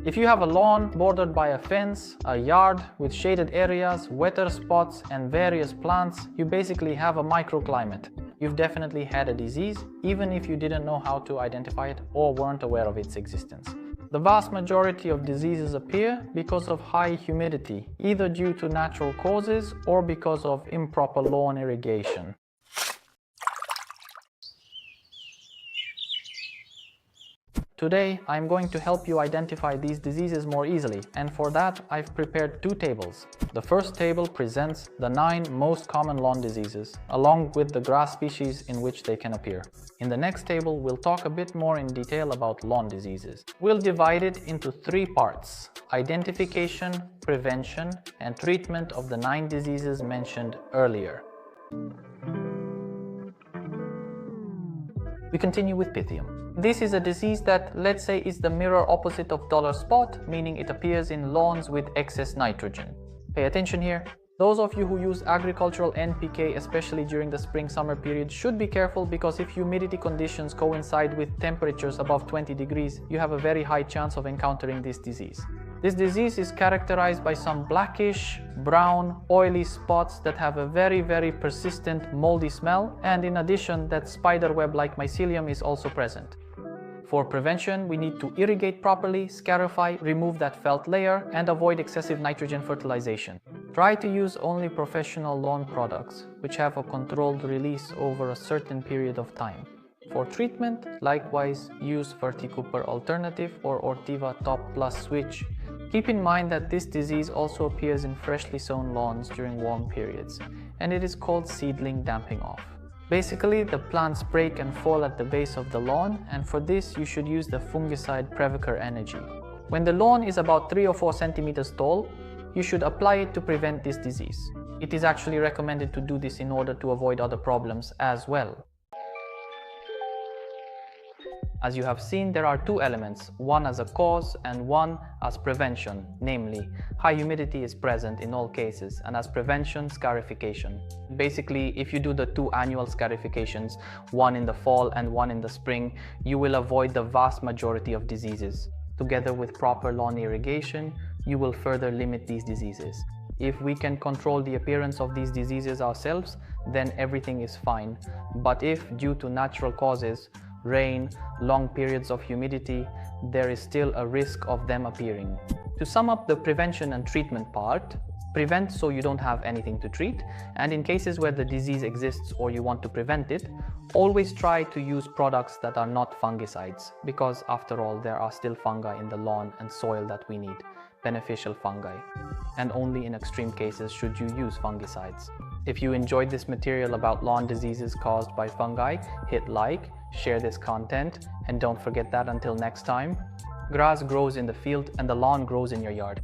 If you have a lawn bordered by a fence, a yard with shaded areas, wetter spots, and various plants, you basically have a microclimate. You've definitely had a disease, even if you didn't know how to identify it or weren't aware of its existence. The vast majority of diseases appear because of high humidity, either due to natural causes or because of improper lawn irrigation. Today, I'm going to help you identify these diseases more easily, and for that, I've prepared two tables. The first table presents the 9 most common lawn diseases, along with the grass species in which they can appear. In the next table, we'll talk a bit more in detail about lawn diseases. We'll divide it into 3 parts: identification, prevention, and treatment of the 9 diseases mentioned earlier. We continue with Pythium. This is a disease that, let's say, is the mirror opposite of dollar spot, meaning it appears in lawns with excess nitrogen. Pay attention here. Those of you who use agricultural NPK, especially during the spring-summer period, should be careful, because if humidity conditions coincide with temperatures above 20 degrees, you have a very high chance of encountering this disease. This disease is characterized by some blackish, brown, oily spots that have a very persistent moldy smell, and in addition, that spider web-like mycelium is also present. For prevention, we need to irrigate properly, scarify, remove that felt layer, and avoid excessive nitrogen fertilization. Try to use only professional lawn products, which have a controlled release over a certain period of time. For treatment, likewise, use Ferticooper Alternative or Ortiva Top Plus Switch. Keep in mind that this disease also appears in freshly sown lawns during warm periods, and it is called seedling damping off. Basically, the plants break and fall at the base of the lawn, and for this you should use the fungicide Previcar Energy. When the lawn is about 3 or 4 centimeters tall, you should apply it to prevent this disease. It is actually recommended to do this in order to avoid other problems as well. As you have seen, there are 2 elements, one as a cause and one as prevention, namely, high humidity is present in all cases, and as prevention, scarification. Basically, if you do the 2 annual scarifications, one in the fall and one in the spring, you will avoid the vast majority of diseases. Together with proper lawn irrigation, you will further limit these diseases. If we can control the appearance of these diseases ourselves, then everything is fine. But if, due to natural causes, rain, long periods of humidity, there is still a risk of them appearing. To sum up the prevention and treatment part, prevent so you don't have anything to treat, and in cases where the disease exists or you want to prevent it, always try to use products that are not fungicides, because after all, there are still fungi in the lawn and soil that we need, beneficial fungi, and only in extreme cases should you use fungicides. If you enjoyed this material about lawn diseases caused by fungi, hit like, share this content, and don't forget that until next time, grass grows in the field and the lawn grows in your yard.